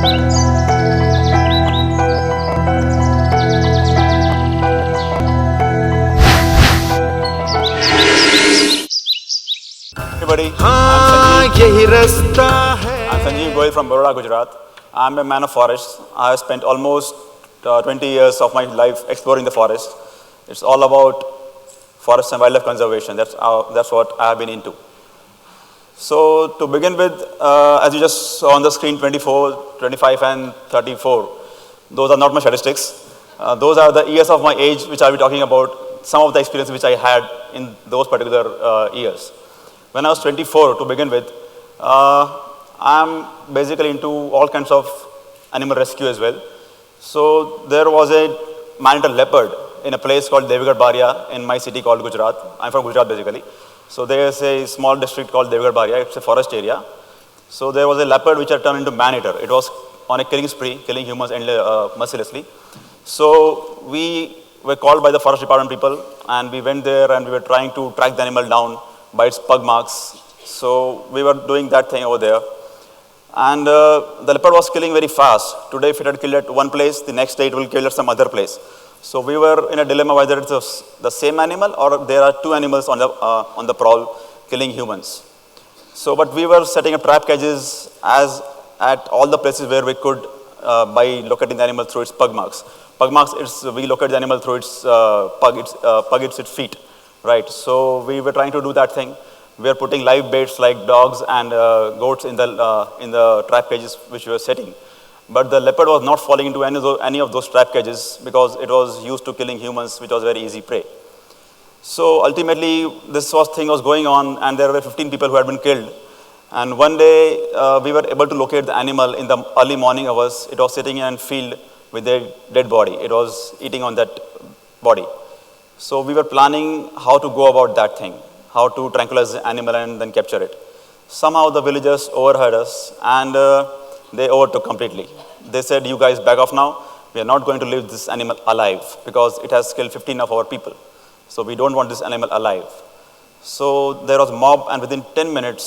Everybody, I'm Sanjiv Gohil from Baroda, Gujarat. I'm a man of forests. I have spent almost 20 years of my life exploring the forest. It's all about forest and wildlife conservation. That's what I have been into. So to begin with, as you just saw on the screen, 24, 25 and 34, those are not my statistics. Those are the years of my age which I'll be talking about, some of the experiences which I had in those particular years. When I was 24, to begin with, I'm basically into all kinds of animal rescue as well. So there was a man-eater leopard in a place called Devigarh Baria in my city called Gujarat. I'm from Gujarat basically. So there's a small district called Devigarh Baria. It's a forest area. So there was a leopard which had turned into man-eater. It was on a killing spree, killing humans mercilessly. So we were called by the forest department people, and we went there and we were trying to track the animal down by its pug marks. So we were doing that thing over there. And the leopard was killing very fast. Today, if it had killed at one place, the next day it will kill at some other place. So we were in a dilemma whether it's the same animal or there are two animals on the prowl killing humans. So, but we were setting up trap cages at all the places where we could by locating the animal through its pug marks. Pug marks, we locate the animal through its its feet, right? So we were trying to do that thing. We are putting live baits like dogs and goats in the trap cages which we were setting. But the leopard was not falling into any of those trap cages because it was used to killing humans, which was very easy prey. So ultimately, this thing was going on, and there were 15 people who had been killed. And one day, we were able to locate the animal in the early morning hours. It was sitting in a field with a dead body. It was eating on that body. So we were planning how to go about that thing, how to tranquilize the animal and then capture it. Somehow the villagers overheard us, and they overtook completely. They said, "You guys back off now. We are not going to leave this animal alive because it has killed 15 of our people. So we don't want this animal alive." So there was a mob, and within 10 minutes,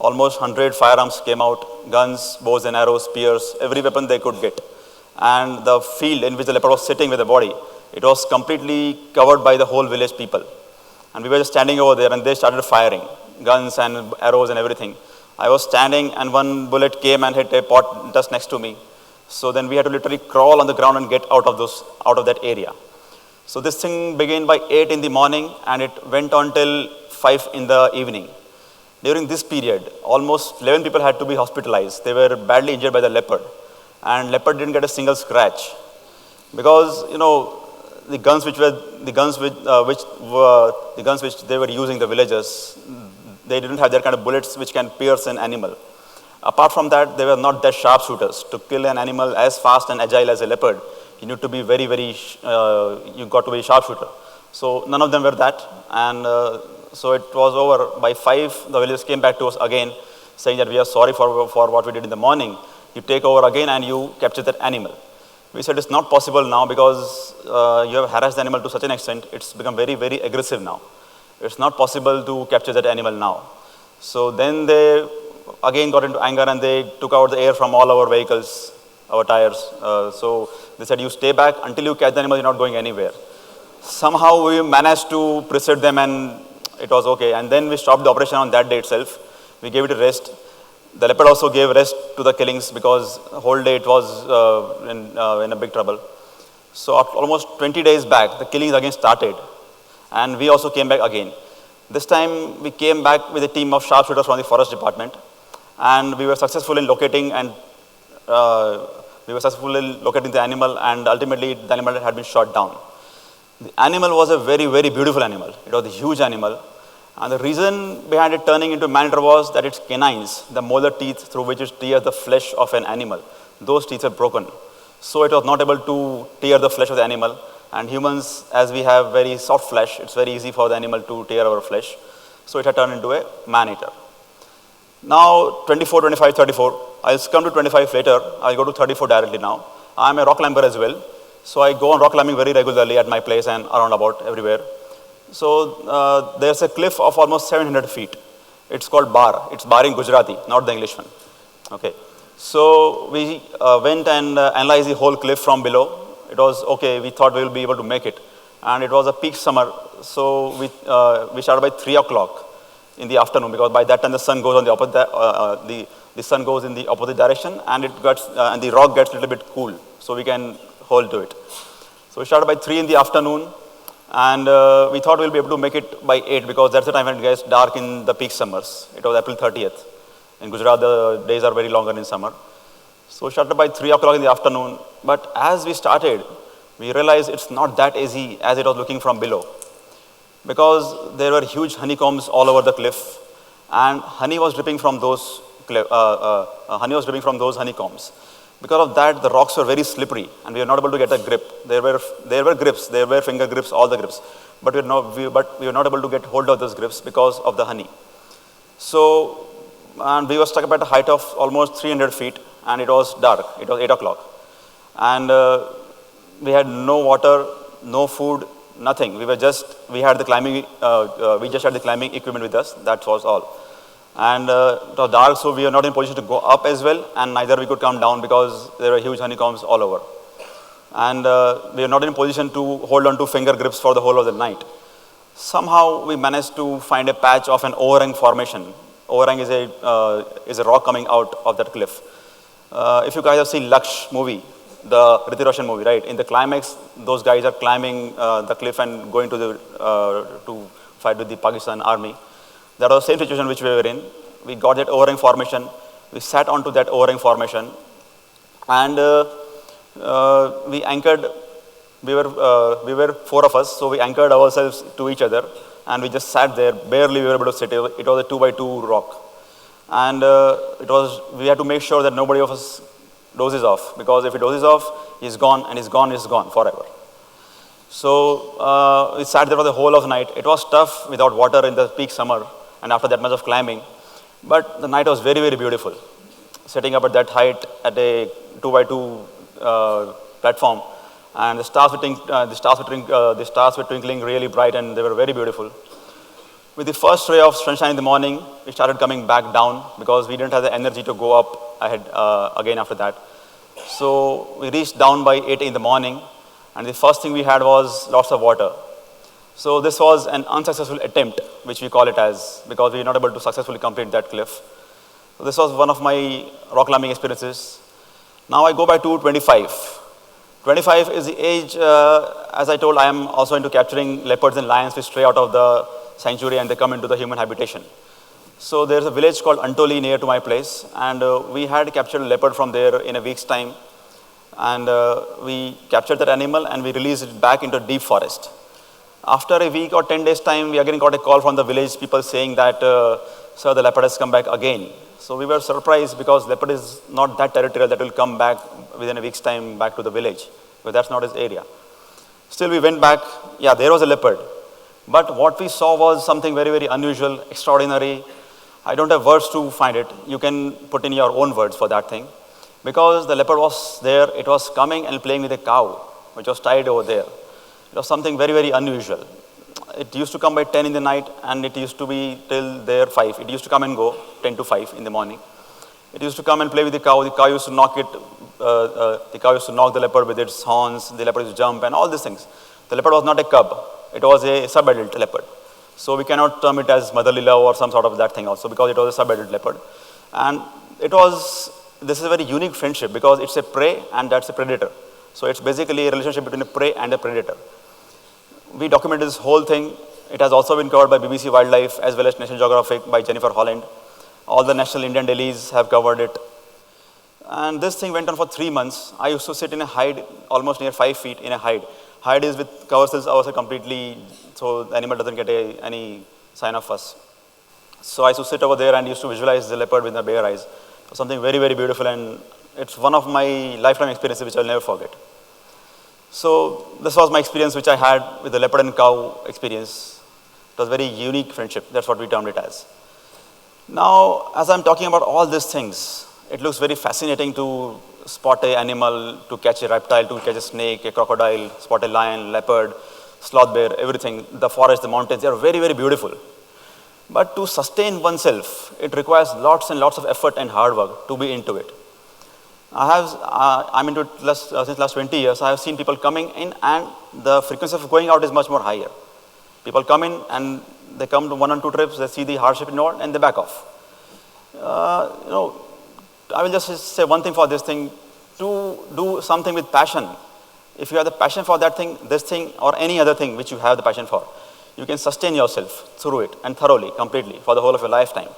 almost 100 firearms came out, guns, bows and arrows, spears, every weapon they could get. And the field in which the leopard was sitting with the body, it was completely covered by the whole village people. And we were just standing over there, and they started firing, guns and arrows and everything. I was standing, and one bullet came and hit a pot just next to me. So then we had to literally crawl on the ground and get out of that area. So this thing began by 8 in the morning, and it went on till 5 in the evening. During this period, almost 11 people had to be hospitalized. They were badly injured by the leopard, and leopard didn't get a single scratch because the guns which they were using, the villagers, they didn't have that kind of bullets which can pierce an animal. Apart from that, they were not that sharpshooters. To kill an animal as fast and agile as a leopard, you need to be you got to be a sharpshooter. So none of them were that, and so it was over. By 5, the villagers came back to us again, saying that we are sorry for what we did in the morning. You take over again and you capture that animal. We said it's not possible now because you have harassed the animal to such an extent. It's become very, very aggressive now. It's not possible to capture that animal now. So then they again got into anger, and they took out the air from all our vehicles, our tires. So they said, "You stay back until you catch the animal, you're not going anywhere." Somehow we managed to persuade them, and it was okay. And then we stopped the operation on that day itself. We gave it a rest. The leopard also gave rest to the killings because the whole day it was in a big trouble. So after almost 20 days back, the killings again started. And we also came back again. This time we came back with a team of sharpshooters from the forest department, and we were successful in locating the animal, and ultimately the animal had been shot down. The animal was a very, very beautiful animal. It was a huge animal, and the reason behind it turning into man-eater was that its canines, the molar teeth through which it tears the flesh of an animal, those teeth were broken. So it was not able to tear the flesh of the animal. And humans, as we have very soft flesh, it's very easy for the animal to tear our flesh. So it had turned into a man-eater. Now 24, 25, 34. I'll come to 25 later. I'll go to 34 directly now. I'm a rock climber as well. So I go on rock climbing very regularly at my place and around about everywhere. So there's a cliff of almost 700 feet. It's called Bar. It's Bar in Gujarati, not the English one. Okay. So we went and analyzed the whole cliff from below. It was okay. We thought we will be able to make it, and it was a peak summer. So we started by 3 o'clock in the afternoon, because by that time the sun goes on the opposite the sun goes in the opposite direction, and it gets and the rock gets a little bit cool, so we can hold to it. So we started by 3 in the afternoon, and we thought we'll be able to make it by 8, because that's the time when it gets dark in the peak summers. It was April 30th. In Gujarat, the days are very longer in summer. So we started by 3 o'clock in the afternoon. But as we started, we realized it's not that easy as it was looking from below, because there were huge honeycombs all over the cliff, and honey was dripping from those honeycombs. Because of that, the rocks were very slippery, and we were not able to get a grip. There were grips, there were finger grips, all the grips, but we were not able to get hold of those grips because of the honey. So, and we were stuck up at a height of almost 300 feet, and it was dark. It was 8 o'clock, and we had no water, no food, nothing. We had the climbing, we just had the climbing equipment with us. That was all. And it was dark, so we were not in position to go up as well, and neither we could come down because there were huge honeycombs all over. And we were not in position to hold on to finger grips for the whole of the night. Somehow we managed to find a patch of an overhang formation. Overhang is a rock coming out of that cliff. If you guys have seen Laksh movie, the Hrithik Roshan movie, right? In the climax, those guys are climbing the cliff and going to fight with the Pakistan army. That was the same situation which we were in. We got that overhang formation. We sat onto that overhang formation, and we anchored. We were 4 of us, so we anchored ourselves to each other, and we just sat there. Barely we were able to sit. It was a 2x2 rock, and we had to make sure that nobody of us dozes off, because if he dozes off, he's gone, and he's gone forever. So we sat there for the whole of the night. It was tough without water in the peak summer, and after that much of climbing, but the night was very, very beautiful. Sitting up at that height at a 2x2 platform, and the stars were twinkling really bright, and they were very beautiful. With the first ray of sunshine in the morning, we started coming back down, because we didn't have the energy to go up ahead again after that. So we reached down by 8 in the morning, and the first thing we had was lots of water. So this was an unsuccessful attempt, which we call it as, because we were not able to successfully complete that cliff. So this was one of my rock climbing experiences. Now I go back to 25. 25 is the age, as I told, I am also into capturing leopards and lions which stray out of the sanctuary and they come into the human habitation. So there's a village called Antoli near to my place, and we had captured a leopard from there in a week's time. And we captured that animal and we released it back into deep forest. After a week or 10 days time, we again got a call from the village people saying that, sir, the leopard has come back again. So we were surprised, because leopard is not that territorial that will come back within a week's time back to the village, but that's not his area. Still we went back. Yeah, there was a leopard. But what we saw was something very, very unusual, extraordinary. I don't have words to find it. You can put in your own words for that thing. Because the leopard was there, it was coming and playing with a cow, which was tied over there. It was something very, very unusual. It used to come by 10 in the night, and it used to be till there 5. It used to come and go 10 to 5 in the morning. It used to come and play with the cow. The cow used to knock the leopard with its horns. The leopard used to jump and all these things. The leopard was not a cub. It was a sub-adult leopard. So we cannot term it as motherly love or some sort of that thing also, because it was a sub-adult leopard. And this is a very unique friendship, because it's a prey and that's a predator. So it's basically a relationship between a prey and a predator. We documented this whole thing. It has also been covered by BBC Wildlife as well as National Geographic by Jennifer Holland. All the national Indian dailies have covered it. And this thing went on for 3 months. I used to sit in a hide, almost near 5 feet in a hide. Hide is with cover cells also completely, so the animal doesn't get any sign of fuss. So I used to sit over there and used to visualize the leopard with my bare eyes. It was something very, very beautiful, and it's one of my lifetime experiences which I'll never forget. So this was my experience which I had with the leopard and cow experience. It was a very unique friendship. That's what we termed it as. Now, as I'm talking about all these things, it looks very fascinating to spot an animal, to catch a reptile, to catch a snake, a crocodile, spot a lion, leopard, sloth bear, everything. The forest, the mountains, they are very, very beautiful. But to sustain oneself, it requires lots and lots of effort and hard work to be into it. I'm into it since last 20 years. I have seen people coming in and the frequency of going out is much more higher. People come in and they come to 1 or 2 trips, they see the hardship involved and they back off. I will just say one thing for this thing, to do something with passion. If you have the passion for that thing, this thing or any other thing which you have the passion for, you can sustain yourself through it and thoroughly, completely, for the whole of your lifetime,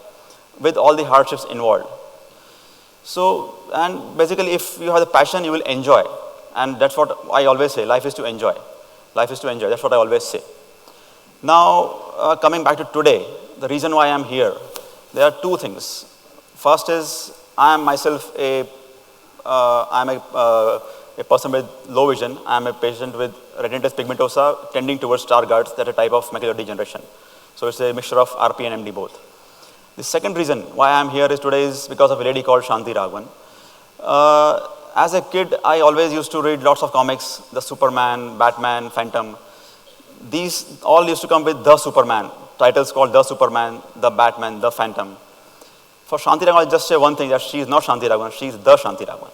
with all the hardships involved. So, and basically if you have the passion, you will enjoy. And that's what I always say, life is to enjoy. Life is to enjoy, that's what I always say. Now, coming back to today, the reason why I'm here, there are 2 things. First is, I am myself a person with low vision. I am a patient with retinitis pigmentosa tending towards Stargardt's, that a type of macular degeneration. So it's a mixture of RP and MD both. The second reason why I am here today is because of a lady called Shanti Raghavan. As a kid, I always used to read lots of comics, the Superman, Batman, Phantom. These all used to come with the Superman, titles called the Superman, the Batman, the Phantom. For Shanti Raghavan, I'll just say one thing, that she is not Shanti Raghavan, she is the Shanti Raghavan.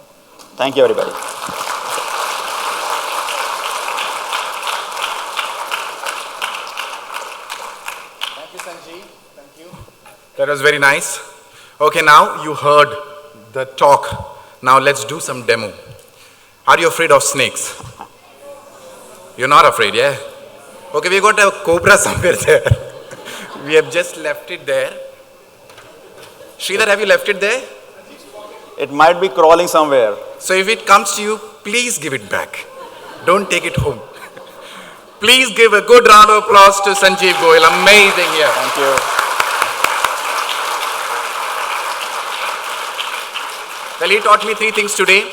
Thank you, everybody. Thank you, Sanjiv. Thank you. That was very nice. Okay, now you heard the talk. Now let's do some demo. Are you afraid of snakes? You're not afraid, yeah? Okay, we got a cobra somewhere there. We have just left it there. Sridhar, have you left it there? It might be crawling somewhere. So if it comes to you, please give it back. Don't take it home. Please give a good round of applause to Sanjiv Gohil. Amazing here. Thank you. Well, he taught me 3 things today.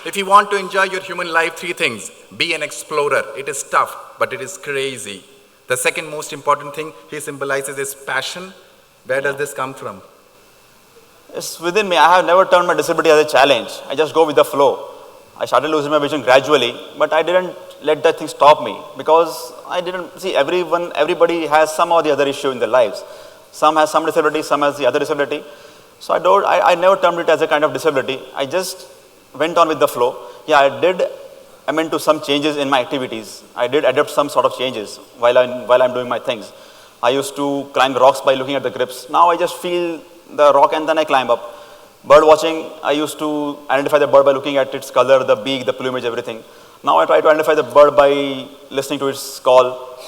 If you want to enjoy your human life, 3 things. Be an explorer. It is tough, but it is crazy. The second most important thing he symbolizes is passion. Where does this come from? It's within me. I have never turned my disability as a challenge. I just go with the flow. I started losing my vision gradually, but I didn't let that thing stop me because I didn't see everybody has some or the other issue in their lives. Some has some disability, some has the other disability. So I never termed it as a kind of disability. I just went on with the flow. Yeah, I meant to some changes in my activities. I did adapt some sort of changes while I'm doing my things. I used to climb rocks by looking at the grips. Now I just feel the rock and then I climb up. Bird watching, I used to identify the bird by looking at its color, the beak, the plumage, everything. Now I try to identify the bird by listening to its call.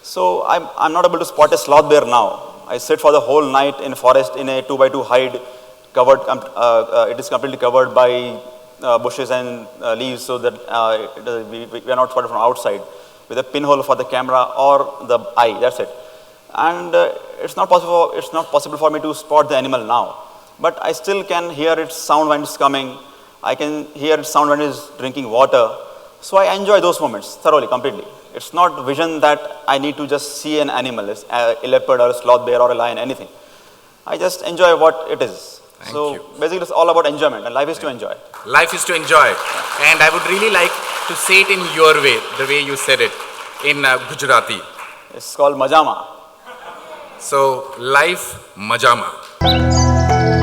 So I'm not able to spot a sloth bear now. I sit for the whole night in forest in a 2x2 hide, covered. It is completely covered by bushes and leaves, so that we are not spotted from outside, with a pinhole for the camera or the eye. That's it. And it's not possible for me to spot the animal now. But I still can hear its sound when it's coming. I can hear its sound when it's drinking water. So I enjoy those moments thoroughly, completely. It's not vision that I need to just see an animal, a leopard or a sloth bear or a lion, anything. I just enjoy what it is. Thank you. Basically it's all about enjoyment, and life is to enjoy. Life is to enjoy. And I would really like to say it in your way, the way you said it, in Gujarati. It's called Majama. So, life Majama.